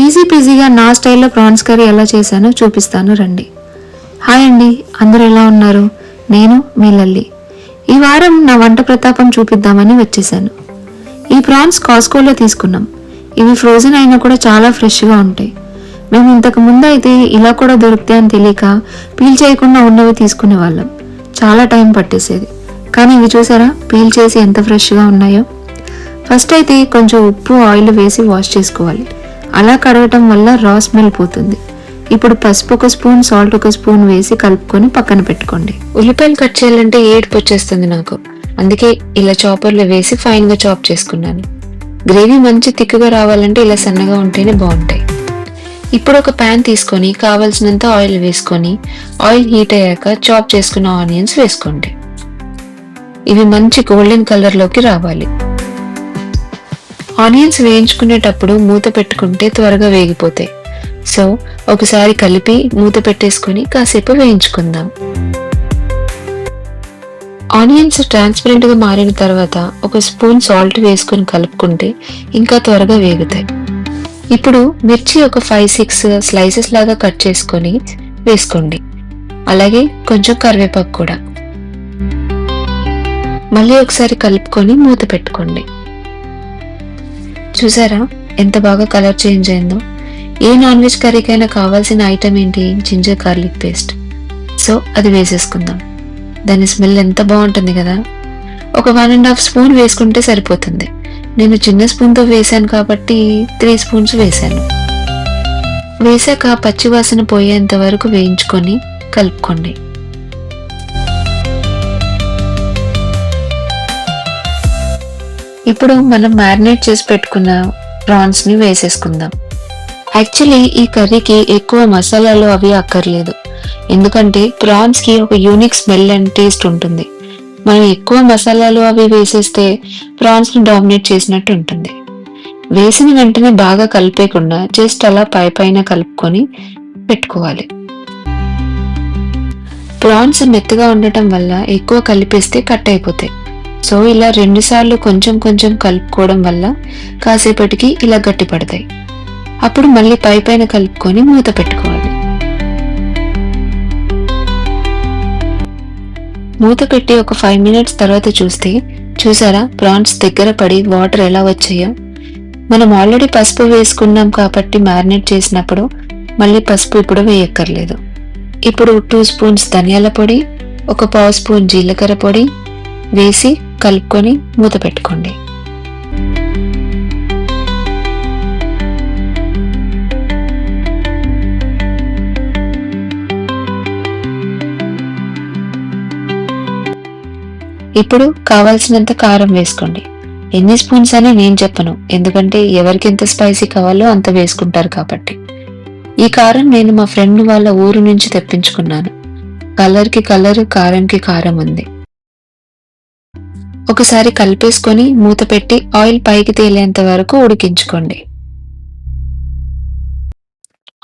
Easy పీజీగా నా స్టైల్లో prawns curry ఎలా చేశానో చూపిస్తాను రండి. హాయ్ అండి, అందరూ ఎలా ఉన్నారు? నేను మీ లల్లి. ఈ వారం నా వంట ప్రతాపం చూపిద్దామని వచ్చేసాను. ఈ ప్రాన్స్ కాస్కోలో తీసుకున్నాం. ఇవి ఫ్రోజన్ అయినా కూడా చాలా ఫ్రెష్గా ఉంటాయి. మేము ఇంతకు ముందు అయితే ఇలా కూడా దొరుకుతాయని తెలియక పీల్ చేయకుండా ఉన్నవి తీసుకునే వాళ్ళం. చాలా టైం పట్టేసేది. కానీ ఇవి చూసారా, పీల్ చేసి ఎంత ఫ్రెష్గా ఉన్నాయో. ఫస్ట్ అయితే కొంచెం ఉప్పు ఆయిల్ వేసి వాష్ చేసుకోవాలి. అలా కడగటం వల్ల రా స్మెల్ పోతుంది. ఇప్పుడు పసుపు 1 స్పూన్, సాల్ట్ 1 స్పూన్ వేసి కలుపుకొని పక్కన పెట్టుకోండి. ఉల్లిపాయలు కట్ చేయాలంటే ఏడుపు వచ్చేస్తుంది నాకు. అందుకే ఇలా చాపర్లో వేసి ఫైన్గా చాప్ చేసుకున్నాను. గ్రేవీ మంచి తిక్కుగా రావాలంటే ఇలా సన్నగా ఉంటేనే బాగుంటాయి. ఇప్పుడు ఒక ప్యాన్ తీసుకొని కావాల్సినంత ఆయిల్ వేసుకొని ఆయిల్ హీట్ అయ్యాక చాప్ చేసుకున్న ఆనియన్స్ వేసుకోండి. ఇవి మంచి గోల్డెన్ కలర్లోకి రావాలి. ఆనియన్స్ వేయించుకునేటప్పుడు మూత పెట్టుకుంటే త్వరగా వేగిపోతాయి. సో ఒకసారి కలిపి మూత పెట్టేసుకొని కాసేపు వేయించుకుందాం. ఆనియన్స్ ట్రాన్స్పరెంట్ గా మారిన తర్వాత 1 స్పూన్ సాల్ట్ వేసుకొని కలుపుకుంటే ఇంకా త్వరగా వేగుతాయి. ఇప్పుడు మిర్చి ఒక 5-6 స్లైసెస్ లాగా కట్ చేసుకొని వేసుకోండి. అలాగే కొంచెం కరివేపాకు కూడా. మళ్ళీ ఒకసారి కలుపుకొని మూత పెట్టుకోండి. చూసారా ఎంత బాగా కలర్ చేంజ్ అయిందో. ఏ నాన్ వెజ్ కర్రీకైనా కావాల్సిన ఐటమ్ ఏంటి? Ginger garlic paste. సో అది వేసేసుకుందాం. దాని స్మెల్ ఎంత బాగుంటుంది కదా. ఒక 1.5 స్పూన్ వేసుకుంటే సరిపోతుంది. నేను చిన్న స్పూన్తో వేసాను కాబట్టి 3 స్పూన్స్ వేసాను. వేసాక పచ్చివాసన పోయేంత వరకు వేయించుకొని కలుపుకోండి. ఇప్పుడు మనం మ్యారినేట్ చేసి పెట్టుకున్న ప్రాన్స్ ని వేసేసుకుందాం. యాక్చువల్లీ ఈ కర్రీకి ఎక్కువ మసాలాలు అవి అక్కర్లేదు. ఎందుకంటే ప్రాన్స్ కి ఒక యూనిక్ స్మెల్ అండ్ టేస్ట్ ఉంటుంది. మనం ఎక్కువ మసాలాలు అవి వేసేస్తే ప్రాన్స్ ని డామినేట్ చేసినట్టు ఉంటుంది. వేసిన వెంటనే బాగా కలిపేయకుండా జస్ట్ అలా పైన కలుపుకొని పెట్టుకోవాలి. ప్రాన్స్ మెత్తగా ఉండటం వల్ల ఎక్కువ కలిపేస్తే కట్ అయిపోతాయి. సో ఇలా 2 సార్లు కొంచెం కొంచెం కలుపుకోవడం వల్ల కాసేపటికి ఇలా గట్టి పడతాయి. అప్పుడు మళ్ళీ పైన కలుపుకొని మూత పెట్టుకోవాలి. మూత పెట్టి ఒక 5 మినిట్స్ తర్వాత చూసారా ప్రాన్స్ దగ్గర పడి వాటర్ ఎలా వచ్చాయో. మనం ఆల్రెడీ పసుపు వేసుకున్నాం కాబట్టి మ్యారినేట్ చేసినప్పుడు మళ్ళీ పసుపు ఇప్పుడు వేయక్కర్లేదు. ఇప్పుడు 2 స్పూన్స్ ధనియాల పొడి, ఒక 1/2 స్పూన్ జీలకర్ర పొడి వేసి కలుపుకొని మూత పెట్టుకోండి. ఇప్పుడు కావాల్సినంత కారం వేసుకోండి. ఎన్ని స్పూన్స్ అని నేను చెప్పను, ఎందుకంటే ఎవరికి ఎంత స్పైసీ కావాలో అంత వేసుకుంటారు కాబట్టి. ఈ కారం నేను మా ఫ్రెండ్ వాళ్ళ ఊరు నుంచి తెప్పించుకున్నాను. కలర్కి కలర్, కారంకి కారం ఉంది. ఒకసారి కలిపేసుకొని మూత పెట్టి ఆయిల్ పైకి తేలేంత వరకు ఉడికించుకోండి.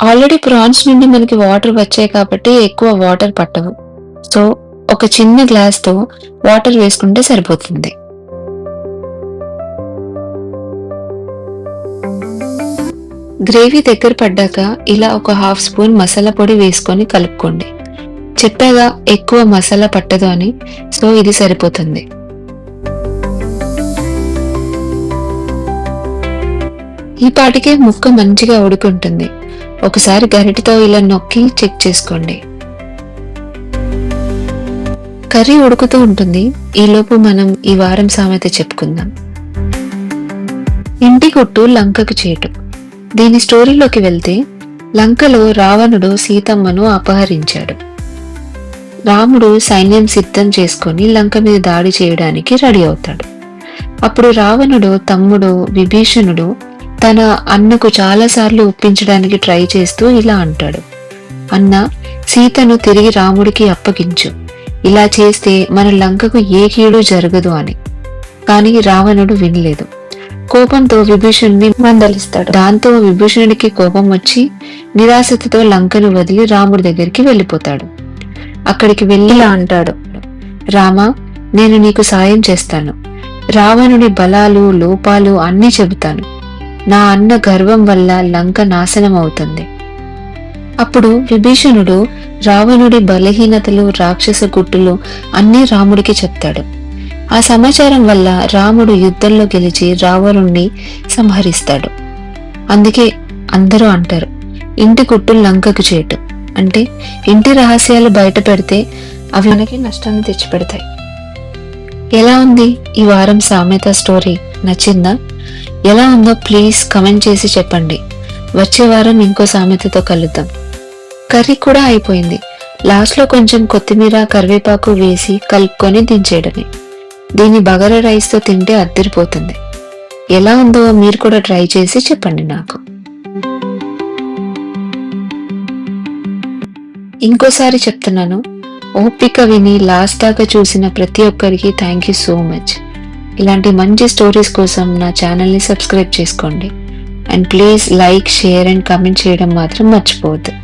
ఆల్రెడీ ప్రాన్స్ నుండి మనకి వాటర్ వచ్చాయి కాబట్టి ఎక్కువ వాటర్ పట్టవు. సో ఒక చిన్న గ్లాస్ తో వాటర్ వేసుకుంటే సరిపోతుంది. గ్రేవీ దగ్గర పడ్డాక ఇలా ఒక 1/2 స్పూన్ మసాలా పొడి వేసుకొని కలుపుకోండి. చెప్పాగా ఎక్కువ మసాలా పట్టదు అని, సో ఇది సరిపోతుంది. ఈ పాటికే ముక్క మంచిగా ఉడుకుంటుంది. ఒకసారి గరిటెతో ఇలా నొక్కి చెక్ చేసుకోండి. కర్రీ ఉడుకుతూ ఉంటుంది. ఈలోపు మనం ఈ వారం సామెత చెప్పుకుందాం. ఇంటి గుట్టు లంకకు చేటు. దీని స్టోరీలోకి వెళ్తే, లంకలో రావణుడు సీతమ్మను అపహరించాడు. రాముడు సైన్యం సిద్ధం చేసుకొని లంక మీద దాడి చేయడానికి రెడీ అవుతాడు. అప్పుడు రావణుడు తమ్ముడు విభీషణుడు తన అన్నకు చాలాసార్లు ఒప్పించడానికి ట్రై చేస్తూ ఇలా అంటాడు, అన్న, సీతను తిరిగి రాముడికి అప్పగించు. ఇలా చేస్తే మన లంకకు ఏ కీడు జరగదు అని. కానీ రావణుడు వినలేదు. కోపంతో విభీషణుడిని మందలిస్తాడు. దాంతో విభీషణుడికి కోపం వచ్చి నిరాశతో లంకను వదిలి రాముడి దగ్గరికి వెళ్ళిపోతాడు. అక్కడికి వెళ్ళి అంటాడు, రామా, నేను నీకు సాయం చేస్తాను. రావణుడి బలాలు లోపాలు అన్నీ చెబుతాను. నా అన్న గర్వం వల్ల లంక నాశనం అవుతుంది. అప్పుడు విభీషణుడు రావణుడి బలహీనతలు, రాక్షస గుట్టులు అన్నీ రాముడికి చెప్తాడు. ఆ సమాచారం వల్ల రాముడు యుద్ధంలో గెలిచి రావణుణ్ణి సంహరిస్తాడు. అందుకే అందరూ అంటారు, ఇంటి గుట్టు లంకకు చేటు. అంటే ఇంటి రహస్యాలు బయట పెడితే అవి మనకి నష్టాన్ని తెచ్చిపెడతాయి. ఎలా ఉంది ఈ వారం సామెత స్టోరీ? నచ్చిందా? ఎలా ఉందో ప్లీజ్ కమెంట్ చేసి చెప్పండి. వచ్చే వారం ఇంకో సామెతతో కలుద్దాం. కర్రీ కూడా అయిపోయింది. లాస్ట్లో కొంచెం కొత్తిమీర, కరివేపాకు వేసి కలుపుకొని దించేయడమే. దీన్ని బగారా రైస్తో తింటే అద్దరిపోతుంది. ఎలా ఉందో మీరు కూడా ట్రై చేసి చెప్పండి నాకు. ఇంకోసారి చెప్తున్నాను, ఓపిక విని లాస్ట్ దాకా చూసిన ప్రతి ఒక్కరికి థ్యాంక్ యూ సో మచ్. ఇలాంటి మంచి స్టోరీస్ కోసం నా ఛానల్ని సబ్స్క్రైబ్ చేసుకోండి. And please like, share and comment చేయడం మాత్రం మర్చిపోవద్దు.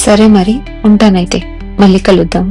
సరే మరి, ఉంటానైతే. మళ్ళీ కలుద్దాం.